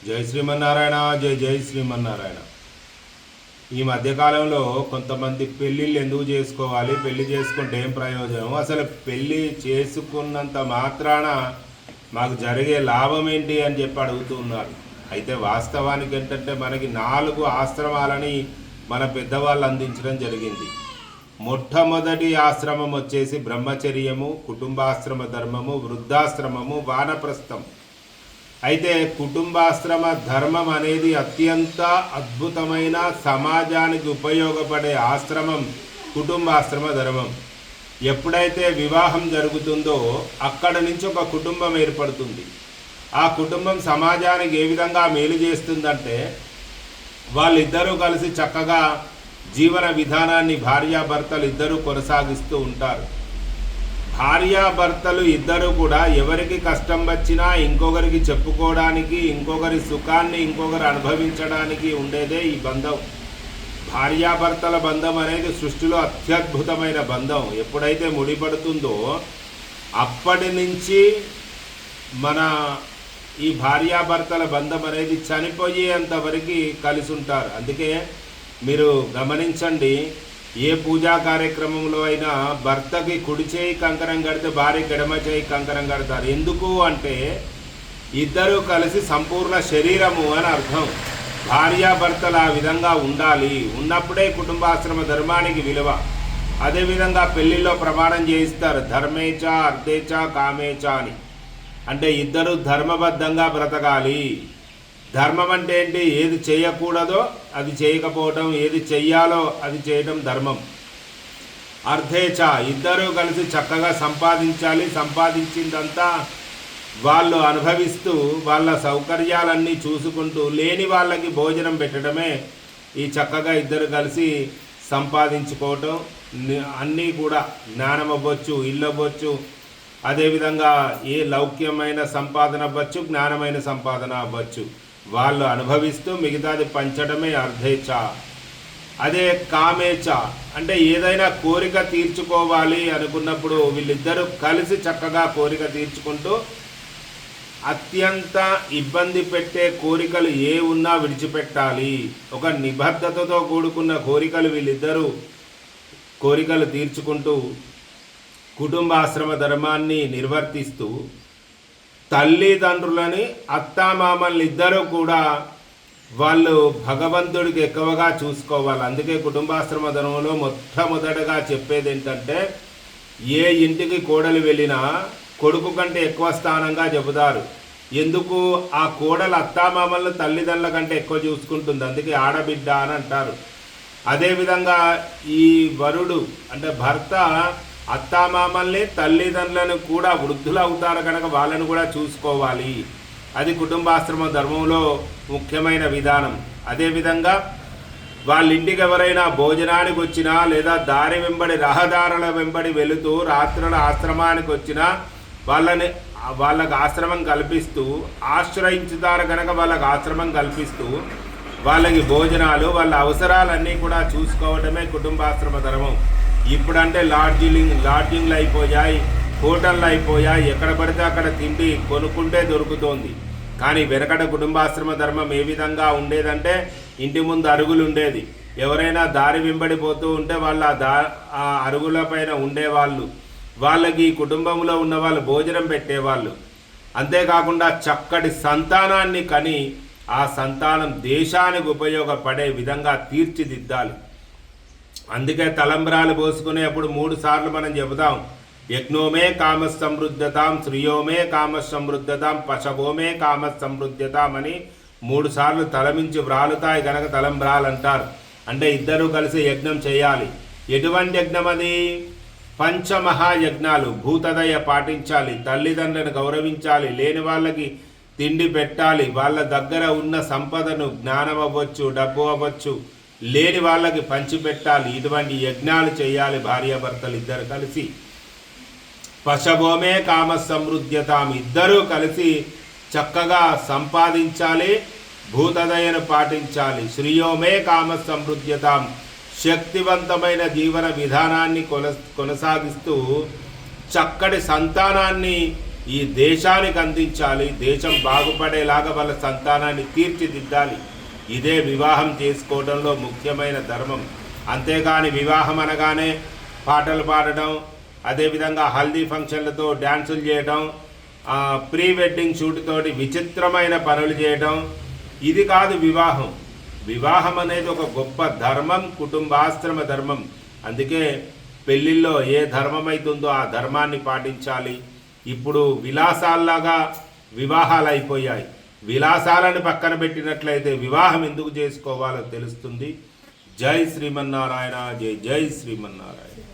జై శ్రీమన్నారాయణ. జై జై శ్రీమన్నారాయణ. ఈ మధ్యకాలంలో కొంతమంది పెళ్ళిళ్ళు ఎందుకు చేసుకోవాలి, పెళ్లి చేసుకుంటే ఏం ప్రయోజనం, అసలు పెళ్ళి చేసుకున్నంత మాత్రాన మాకు జరిగే లాభం ఏంటి అని చెప్పి అడుగుతూ ఉన్నారు. అయితే వాస్తవానికి ఏంటంటే మనకి 4 ఆశ్రమాలని మన పెద్దవాళ్ళు అందించడం జరిగింది. మొట్టమొదటి ఆశ్రమం వచ్చేసి బ్రహ్మచర్యము, కుటుంబాశ్రమ ధర్మము, వృద్ధాశ్రమము, వానప్రస్థం. అయితే కుటుంబాశ్రమ ధర్మం అనేది అత్యంత అద్భుతమైన సమాజానికి ఉపయోగపడే ఆశ్రమం కుటుంబాశ్రమ ధర్మం. ఎప్పుడైతే వివాహం జరుగుతుందో అక్కడ నుంచి ఒక కుటుంబం ఏర్పడుతుంది. ఆ కుటుంబం సమాజానికి ఏ విధంగా మేలు చేస్తుందంటే, వాళ్ళిద్దరూ కలిసి చక్కగా జీవన విధానాన్ని భార్యాభర్తలు ఇద్దరూ కొనసాగిస్తూ ఉంటారు. భార్యాభర్తలు ఇద్దరు కూడా ఎవరికి కష్టం వచ్చినా ఇంకొకరికి చెప్పుకోవడానికి, ఇంకొకరి సుఖాన్ని ఇంకొకరు అనుభవించడానికి ఉండేదే ఈ బంధం. భార్యాభర్తల బంధం అనేది సృష్టిలో అత్యద్భుతమైన బంధం. ఎప్పుడైతే ముడిపడుతుందో అప్పటి నుంచి మన ఈ భార్యాభర్తల బంధం అనేది చనిపోయేంతవరకు కలిసి ఉంటారు. అందుకే మీరు గమనించండి, ఏ పూజా కార్యక్రమంలో అయినా భర్తకి కుడి చేయి కంకణం కడితే భార్య ఎడమ చేయి కంకణం కడతారు. ఎందుకు అంటే ఇద్దరు కలిసి సంపూర్ణ శరీరము అని అర్థం. భార్యాభర్తలు ఆ విధంగా ఉండాలి. ఉన్నప్పుడే కుటుంబాశ్రమ ధర్మానికి విలువ. అదేవిధంగా పెళ్లిలో ప్రమాణం చేయిస్తారు, ధర్మేచ అర్థేచ కామేచ అని. అంటే ఇద్దరు ధర్మబద్ధంగా బ్రతకాలి. ధర్మం అంటే ఏంటి? ఏది చేయకూడదో అది చేయకపోవటం, ఏది చెయ్యాలో అది చేయటం ధర్మం. అర్థేచ ఇద్దరూ కలిసి చక్కగా సంపాదించాలి. సంపాదించిందంతా వాళ్ళు అనుభవిస్తూ వాళ్ళ సౌకర్యాలన్నీ చూసుకుంటూ లేని వాళ్ళకి భోజనం పెట్టడమే ఈ చక్కగా ఇద్దరు కలిసి సంపాదించుకోవటం. అన్నీ కూడా జ్ఞానం అవ్వచ్చు, ఇల్లు అవ్వచ్చు, అదేవిధంగా ఏ లౌక్యమైన సంపాదన అవ్వచ్చు, జ్ఞానమైన సంపాదన అవ్వచ్చు, వాళ్ళు అనుభవిస్తూ మిగతాది పంచడమే అర్థేచ. అదే కామేచ అంటే ఏదైనా కోరిక తీర్చుకోవాలి అనుకున్నప్పుడు వీళ్ళిద్దరూ కలిసి చక్కగా కోరిక తీర్చుకుంటూ అత్యంత ఇబ్బంది పెట్టే కోరికలు ఏ ఉన్నా విడిచిపెట్టాలి. ఒక నిబద్ధతతో కూడుకున్న కోరికలు వీళ్ళిద్దరూ కోరికలు తీర్చుకుంటూ కుటుంబాశ్రమ ధర్మాన్ని నిర్వర్తిస్తూ తల్లిదండ్రులని అత్తామామల్ని ఇద్దరూ కూడా వాళ్ళు భగవంతుడికి ఎక్కువగా చూసుకోవాలి. అందుకే కుటుంబాశ్రమ ధర్మంలో మొట్టమొదటగా చెప్పేది ఏంటంటే, ఏ ఇంటికి కోడలు వెళ్ళినా కొడుకు కంటే ఎక్కువ స్థానంగా చెబుతారు. ఎందుకు? ఆ కోడలు అత్తామామలను తల్లిదండ్రుల కంటే ఎక్కువ చూసుకుంటుంది, అందుకే ఆడబిడ్డ అని అంటారు. అదేవిధంగా ఈ వరుడు అంటే భర్త అత్తామామల్ని తల్లిదండ్రులను కూడా వృద్ధులు అవుతారు కనుక వాళ్ళను కూడా చూసుకోవాలి. అది కుటుంబాశ్రమ ధర్మంలో ముఖ్యమైన విధానం. అదేవిధంగా వాళ్ళ ఇంటికి ఎవరైనా భోజనానికి వచ్చినా లేదా దారి వెంబడి రహదారుల వెంబడి వెళుతూ రాత్రుల ఆశ్రమానికి వచ్చినా వాళ్ళకి ఆశ్రమం కల్పిస్తూ, ఆశ్రయించుతారు కనుక వాళ్ళకి ఆశ్రమం కల్పిస్తూ వాళ్ళకి భోజనాలు, వాళ్ళ అవసరాలన్నీ కూడా చూసుకోవటమే కుటుంబాశ్రమ ధర్మం. ఇప్పుడంటే లాడ్జింగ్లు అయిపోయాయి, హోటళ్ళు అయిపోయాయి, ఎక్కడ పడితే అక్కడ తిండి కొనుక్కుంటే దొరుకుతోంది. కానీ వెనకట కుటుంబాశ్రమ ధర్మం ఏ విధంగా ఉండేదంటే, ఇంటి ముందు అరుగులు ఉండేది. ఎవరైనా దారి వెంబడిపోతూ ఉంటే వాళ్ళు ఆ అరుగుల పైన ఉండేవాళ్ళు. వాళ్ళకి కుటుంబంలో ఉన్న వాళ్ళు భోజనం పెట్టేవాళ్ళు. అంతేకాకుండా చక్కటి సంతానాన్ని కని ఆ సంతానం దేశానికి ఉపయోగపడే విధంగా తీర్చిదిద్దాలి. అందుకే తలంబ్రాలు పోసుకునేప్పుడు 3 సార్లు మనం చెబుతాం, యజ్ఞోమే కామ సమృద్ధతాం, శ్రియోమే కామ సమృద్ధతాం, పశవోమే కామ సమృద్ధతాం అని 3 సార్లు తలమించి వ్రాలుతాయి కనుక తలంబ్రాలు అంటారు. అంటే ఇద్దరూ కలిసి యజ్ఞం చేయాలి. ఎటువంటి యజ్ఞం అది? పంచమహాయజ్ఞాలు. భూతదయ పాటించాలి, తల్లిదండ్రులను గౌరవించాలి, లేని వాళ్ళకి తిండి పెట్టాలి, వాళ్ళ దగ్గర ఉన్న సంపదను, జ్ఞానం అవ్వచ్చు, డబ్బు అవ్వచ్చు, లేని వాళ్ళకి పంచిపెట్టాలి. ఇటువంటి యజ్ఞాలు చేయాలి భార్యాభర్తలు ఇద్దరు కలిసి. పశవోమే కామ సమృద్ధ్యతాం ఇద్దరూ కలిసి చక్కగా సంపాదించాలి, భూతదయను పాటించాలి. శ్రియోమే కామ సమృద్ధ్యతాం శక్తివంతమైన జీవన విధానాన్ని కొనసాగిస్తూ చక్కటి సంతానాన్ని ఈ దేశానికి అందించాలి, దేశం బాగుపడేలాగా వాళ్ళ సంతానాన్ని తీర్చిదిద్దాలి. ఇదే వివాహం చేసుకోవడంలో ముఖ్యమైన ధర్మం. అంతేగాని వివాహం అనగానే పాటలు పాడడం, అదేవిధంగా హల్దీ ఫంక్షన్లతో డ్యాన్సులు చేయడం, ప్రీ వెడ్డింగ్ షూట్ తోటి విచిత్రమైన పనులు చేయడం, ఇది కాదు వివాహం. వివాహం అనేది ఒక గొప్ప ధర్మం, కుటుంబాశ్రమ ధర్మం. అందుకే పెళ్ళిళ్ళలో ఏ ధర్మం అవుతుందో ఆ ధర్మాన్ని పాటించాలి. ఇప్పుడు విలాసాల్లాగా వివాహాలు అయిపోయాయి. విలాసాలను పక్కన పెట్టినట్లయితే వివాహం ఎందుకు చేసుకోవాలో తెలుస్తుంది. జై శ్రీమన్నారాయణ, జై జై శ్రీమన్నారాయణ.